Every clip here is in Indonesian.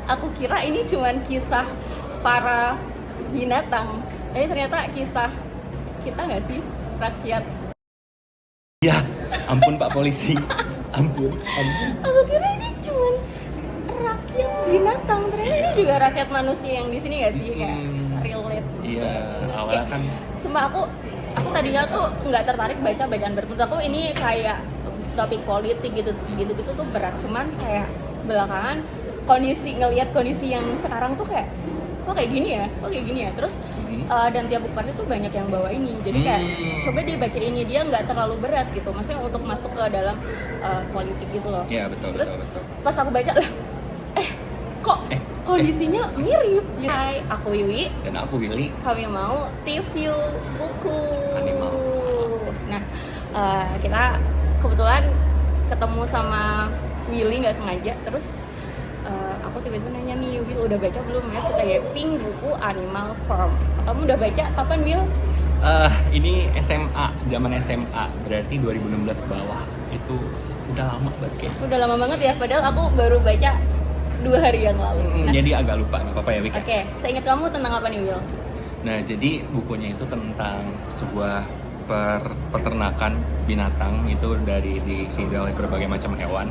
aku kira ini cuman kisah para binatang, tapi ternyata kisah kita nggak sih, rakyat. Ya, ampun Pak Polisi. Ampun. Aku kira ini cuman rakyat binatang, ternyata ini juga rakyat manusia yang di sini nggak sih, kayak relate. Iya, awalnya kan Sumpah aku tadinya tuh nggak tertarik baca bacaan berikut aku, ini kayak topik politik gitu tuh berat, cuman kayak belakangan ngelihat kondisi yang sekarang tuh kayak kok kayak gini ya terus dan tiap buku itu banyak yang bawa ini, jadi kayak coba dibaca ini, dia nggak terlalu berat gitu, maksudnya untuk masuk ke dalam politik gitu loh. Iya, betul. Terus pas aku baca lah kok kondisinya mirip gitu. Hai, aku Wiwi Dan aku Willy. kami mau review buku. Animal. Nah, kita kebetulan ketemu sama Willy nggak sengaja, terus aku tiba-tiba nanya nih, Will udah baca belum ya kita Pink buku Animal Farm? Kamu udah baca kapan, Will? Ini SMA, zaman SMA, berarti 2016 ke bawah. Itu udah lama banget kayak. Udah lama banget ya, padahal aku baru baca 2 hari yang lalu. Jadi agak lupa, nggak apa-apa ya, Wik. Oke, seingat kamu tentang apa nih, Will? Nah, jadi bukunya itu tentang sebuah peternakan binatang, itu diisi oleh berbagai macam hewan.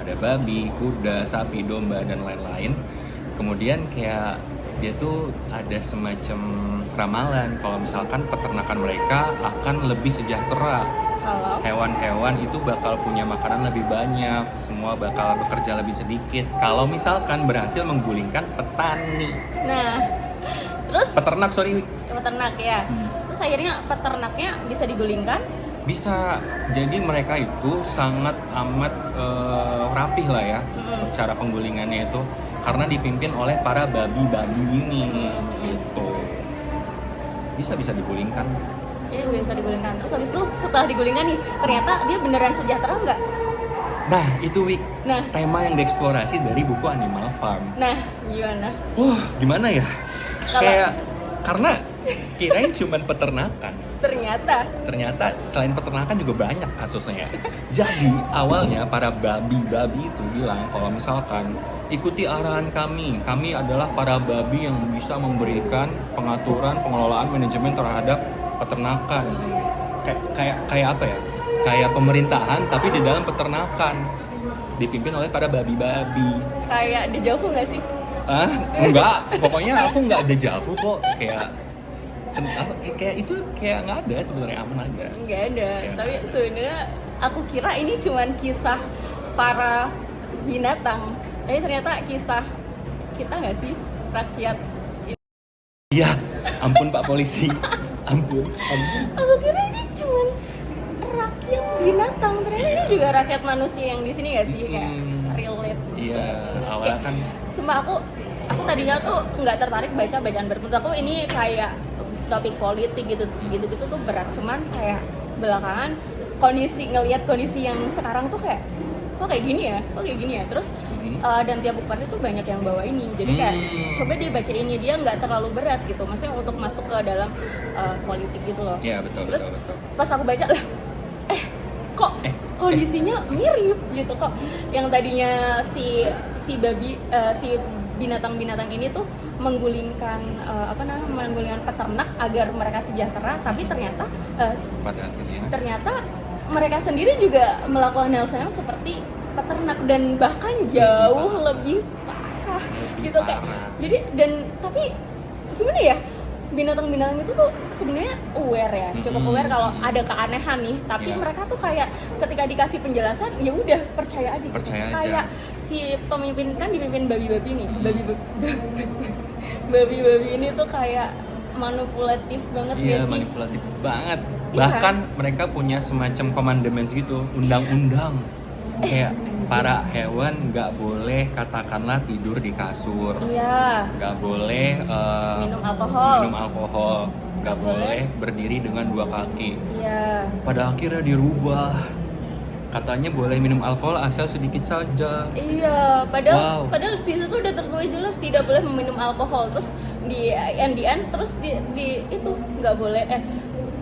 Ada babi, kuda, sapi, domba, dan lain-lain. Kemudian kayak dia tuh ada semacam ramalan kalau misalkan peternakan mereka akan lebih sejahtera. Halo? Hewan-hewan itu bakal punya makanan lebih banyak, semua bakal bekerja lebih sedikit kalau misalkan berhasil menggulingkan petani. Nah, terus Peternak, sorry. peternak ya. Terus akhirnya peternaknya bisa digulingkan. Bisa, jadi mereka itu sangat amat rapih lah ya cara penggulingannya itu, karena dipimpin oleh para babi-babi ini gitu. Bisa digulingkan. Iya, bisa digulingkan. Terus habis itu setelah digulingkan nih, ternyata dia beneran sejahtera nggak? Nah, itu Wik, Nah. tema yang dieksplorasi dari buku Animal Farm. Nah, gimana? Wah, gimana ya? Kalau- Kayak karena kirain cuman peternakan. Ternyata Selain peternakan juga banyak kasusnya. Jadi awalnya para babi-babi itu bilang kalau misalkan ikuti arahan kami adalah para babi yang bisa memberikan pengaturan, pengelolaan, manajemen terhadap peternakan. Kayak apa ya? Kayak pemerintahan tapi di dalam peternakan, dipimpin oleh para babi-babi. kayak dejavu nggak sih? Enggak, pokoknya aku nggak dejavu kok, kayak itu kayak nggak ada sebenarnya, aman aja. Nggak ada. Ya. Tapi sebenarnya aku kira ini cuman kisah para binatang, tapi ternyata kisah kita nggak sih, rakyat. Iya, ampun Pak Polisi. Ampun. Aku kira ini cuman rakyat binatang, ternyata ini juga rakyat manusia yang di sini nggak sih, kayak relate. Iya, awalnya kan Sumpah aku tadinya tuh nggak tertarik baca bacaan berikut aku, ini kayak topik politik gitu tuh berat, cuman kayak belakangan ngelihat kondisi yang sekarang tuh kayak kok kayak gini ya terus dan tiap buku itu banyak yang bawa ini, jadi kayak coba dibaca ini, dia nggak terlalu berat gitu, maksudnya untuk masuk ke dalam politik gitu loh. Iya, betul. Terus pas aku baca lah kok kondisinya mirip gitu, kok yang tadinya si babi si binatang-binatang ini tuh menggulingkan peternak agar mereka sejahtera, tapi ternyata mereka sendiri juga melakukan hal sama seperti peternak dan bahkan jauh lebih parah gitu kayak. Jadi tapi gimana ya, binatang-binatang itu tuh sebenarnya aware ya, cukup aware kalau ada keanehan nih, tapi mereka tuh kayak ketika dikasih penjelasan ya udah percaya aja. Kayak si pemimpin kan dipimpin babi-babi nih, babi-babi ini tuh kayak manipulatif banget. Iya, manipulatif banget. Bahkan mereka punya semacam commandments gitu, undang-undang. Kayak para hewan nggak boleh katakanlah tidur di kasur, nggak boleh minum alkohol, nggak boleh berdiri dengan 2 kaki. Iya. Pada akhirnya dirubah, katanya boleh minum alkohol asal sedikit saja. Iya, padahal di situ udah tertulis jelas tidak boleh meminum alkohol. Terus di end terus di itu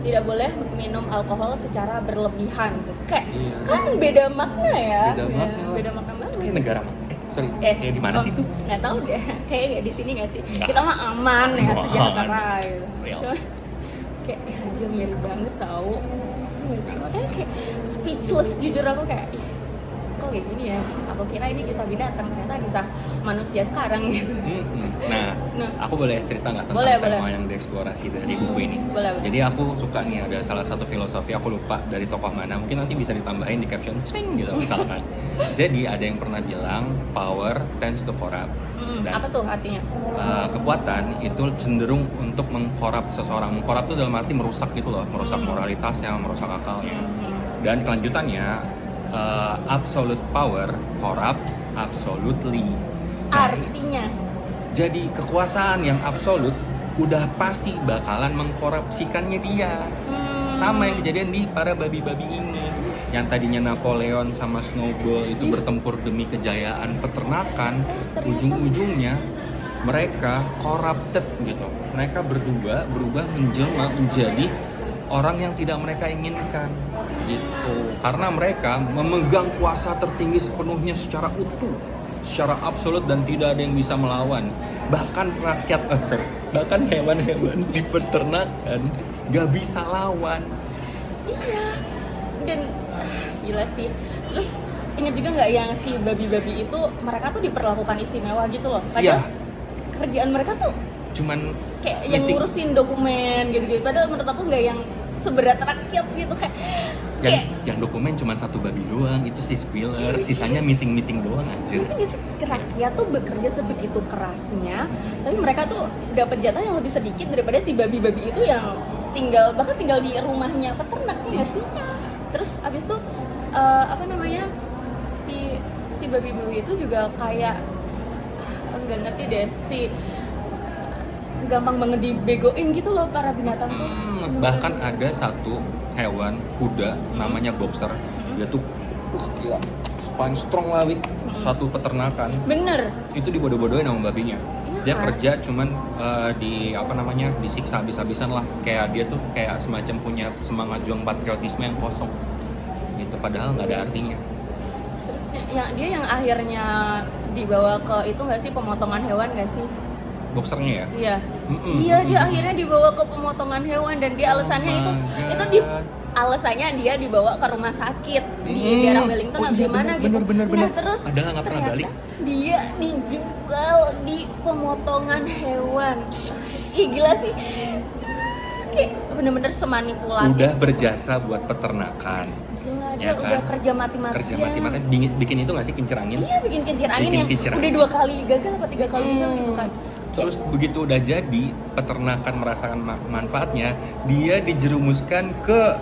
tidak boleh minum alkohol secara berlebihan. Kayak kan beda makna ya. Beda makna banget. Kayak negara Sorry, kayak di mana sih tuh? Nggak tahu deh, kayak nggak di sini nggak sih? Nggak. Kita mah aman ya, Aman. sejahtera gitu. Real. Cuma kayak ya anjir mirip banget tau. Nggak sih? Makanya kayak speechless jujur aku kayak ih, kok kayak gini ya? Aku kira ini kisah binatang, ternyata kisah manusia sekarang gitu. Nah, Nah. aku boleh cerita nggak tentang Boleh, tema boleh. yang dieksplorasi dari buku ini? Boleh. Jadi aku suka nih ada salah satu filosofi, aku lupa dari tokoh mana, mungkin nanti bisa ditambahin di caption ceng gitu misalkan. Jadi ada yang pernah bilang power tends to corrupt. Dan Apa tuh artinya? kekuatan itu cenderung untuk mengkorap seseorang. Mengkorap itu dalam arti merusak gitu loh, merusak moralitasnya, merusak akalnya. Dan kelanjutannya absolute power corrupts absolutely. Artinya Jadi kekuasaan yang absolut udah pasti bakalan mengkorupsikannya dia. Sama yang kejadian di para babi-babi ini. Yang tadinya Napoleon sama Snowball itu bertempur demi kejayaan peternakan, ternyata- ujung-ujungnya mereka corrupted gitu. Mereka berdua berubah menjelma menjadi orang yang tidak mereka inginkan gitu. Karena mereka memegang kuasa tertinggi sepenuhnya secara utuh, secara absolut dan tidak ada yang bisa melawan. Bahkan bahkan hewan-hewan di peternakan gak bisa lawan. iya. Dan gila sih. Terus ingat juga nggak yang si babi-babi itu mereka tuh diperlakukan istimewa gitu loh. Padahal kerjaan mereka tuh Cuman kayak yang meeting. ngurusin dokumen gitu-gitu. Padahal menurut aku nggak yang seberat rakyat gitu yang dokumen cuma satu babi doang, itu si Squealer, sisanya meeting doang anjir. mungkin di rakyat tuh bekerja sebegitu kerasnya, tapi mereka tuh dapat jatah yang lebih sedikit daripada si babi-babi itu yang bahkan tinggal di rumahnya peternak nggak sih? Terus abis itu si babi-babi itu juga kayak nggak ngerti deh gampang banget dibegoin gitu loh para binatang tuh. Bahkan ada satu hewan kuda namanya boxer, dia tuh gila, paling strong lah Wik. Satu peternakan Bener. itu dibodoh-bodohin sama babinya. Iya Dia kan? kerja cuman disiksa habis-habisan lah, kayak dia tuh kayak semacam punya semangat juang patriotisme yang kosong gitu, padahal nggak ada artinya. Terus dia yang akhirnya dibawa ke itu nggak sih, pemotongan hewan nggak sih? Boxernya ya. Iya. Iya, dia akhirnya dibawa ke pemotongan hewan dan dia alasannya alasannya dia dibawa ke rumah sakit di daerah Wellington atau di mana gitu. Bener. Nah, terus Padahal nggak pernah ternyata balik. dia dijual di pemotongan hewan. Ih gila sih. Kayak bener-bener semanipulatif. Udah berjasa buat peternakan. Gila, dia Ya kan? udah kerja mati-matian. Kerja mati-matian bikin itu nggak sih kincir angin? Iya, bikin kincir angin Bikin yang kincir udah angin. 2 kali gagal apa 3 kali gagal gitu kan. Terus begitu udah jadi, peternakan merasakan manfaatnya, dia dijerumuskan ke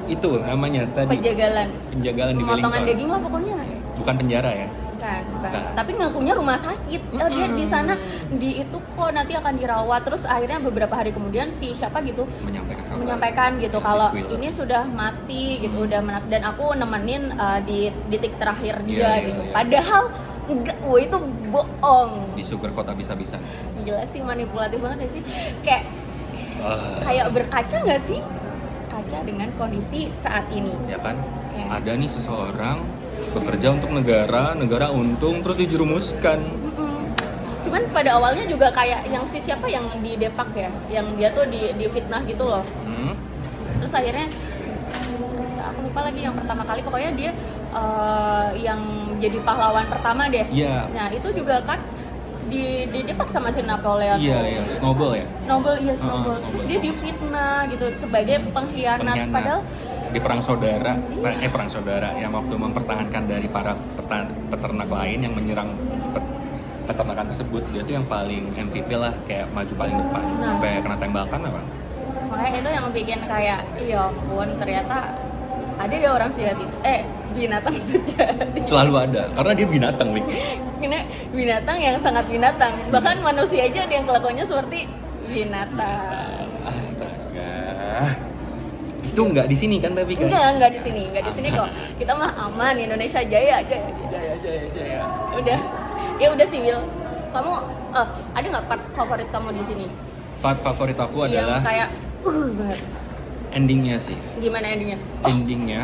itu namanya tadi Penjagalan di pemotongan Wellington. daging lah pokoknya. Bukan penjara ya. Bukan. Bukan. Tapi ngakunya rumah sakit. Dia di sana di itu kok nanti akan dirawat. Terus akhirnya beberapa hari kemudian si siapa gitu menyampaikan gitu Si kalau Squealer. ini sudah mati gitu, udah dan aku nemenin di detik terakhir dia Iya, gitu. iya. Padahal enggak, itu bohong. Di sugar kota bisa-bisan. Gila sih, manipulatif banget ya sih. Kayak berkaca nggak sih? Kaca dengan kondisi saat ini. Ya kan? Ya. Ada nih seseorang bekerja untuk negara untung terus dijerumuskan. Cuman pada awalnya juga kayak yang siapa yang di Depak ya, yang dia tuh di fitnah gitu loh. Terus akhirnya aku lupa lagi yang pertama kali, pokoknya dia yang jadi pahlawan pertama deh. Iya. Nah itu juga kan di Depak sama si Napoleon. Iya, Snowball ya. Snowball. Terus Snowball. dia difitnah gitu sebagai pengkhianat. Padahal di perang saudara, Iya. perang saudara yang waktu mempertahankan dari para peternak lain yang menyerang peternakan tersebut, dia tuh yang paling MVP lah, kayak maju paling depan sampai kena tembakan apa. makanya itu yang bikin kayak iya ampun, ternyata ada ya orang sejati binatang sejati. Selalu ada, karena dia binatang, Wik. Karena binatang yang sangat binatang, bahkan manusia aja ada yang kelakuannya seperti binatang. Astaga. Itu nggak di sini kan tapi kan? Enggak di sini kok. Kita mah aman, Indonesia jaya. Jaya. Udah sih, Will. Kamu ada nggak part favorit kamu di sini? Part favorit aku adalah Yang kayak banget. endingnya sih. Gimana endingnya? Endingnya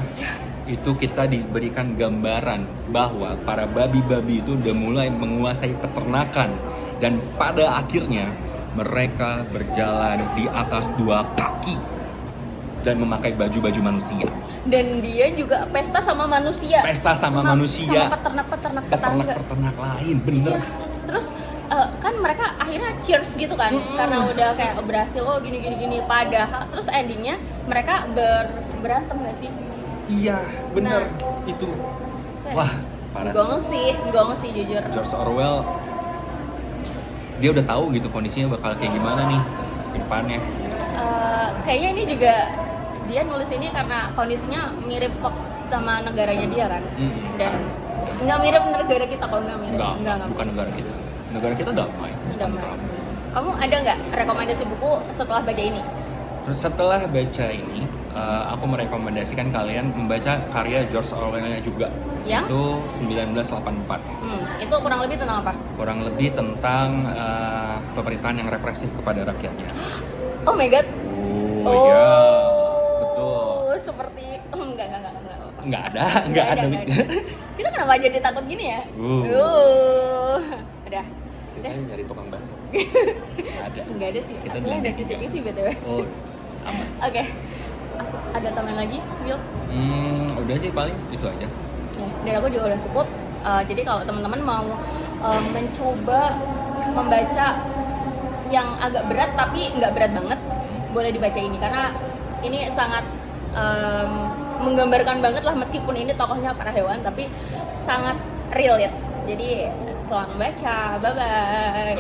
itu kita diberikan gambaran bahwa para babi-babi itu udah mulai menguasai peternakan dan pada akhirnya mereka berjalan di atas 2 kaki dan memakai baju-baju manusia. Dan dia juga pesta sama manusia. Pesta sama manusia. Sama peternak-peternak tetangga. Peternak-peternak lain, bener. Iya. Terus kan mereka akhirnya cheers gitu kan, karena udah kayak berhasil, oh gini. Padahal terus endingnya mereka berantem nggak sih? Iya, bener. Nah. Itu. Kayak Wah, parah. Gong sih jujur. George Orwell, dia udah tahu gitu kondisinya bakal kayak gimana nih ke depannya. Kayaknya ini juga dia nulis ini karena kondisinya mirip sama negaranya dia kan. Dan nggak mirip negara kita, kalau nggak mirip. Enggak, bukan negara kita. Negara kita damai. Damai. Kamu ada nggak rekomendasi buku setelah baca ini? Terus setelah baca ini, aku merekomendasikan kalian membaca karya George Orwell-nya juga. Yang? Itu 1984. Itu kurang lebih tentang apa? Kurang lebih tentang pemerintahan yang represif kepada rakyatnya. Oh my god. Oh iya, betul. Seperti enggak. Nggak ada. Kita kenapa jadi takut gini ya? Udah. Kita nyari tukang bakso. Enggak ada sih. Kita Aku ada CCTV BTW. Oh, aman. Oke. Aku ada tambahan lagi, Will? Udah sih paling itu aja. Ya, dan aku juga udah cukup. Jadi kalau teman-teman mau mencoba membaca yang agak berat tapi nggak berat banget, boleh dibaca ini karena ini sangat menggambarkan banget lah, meskipun ini tokohnya para hewan tapi sangat real ya. Jadi selamat baca, bye bye.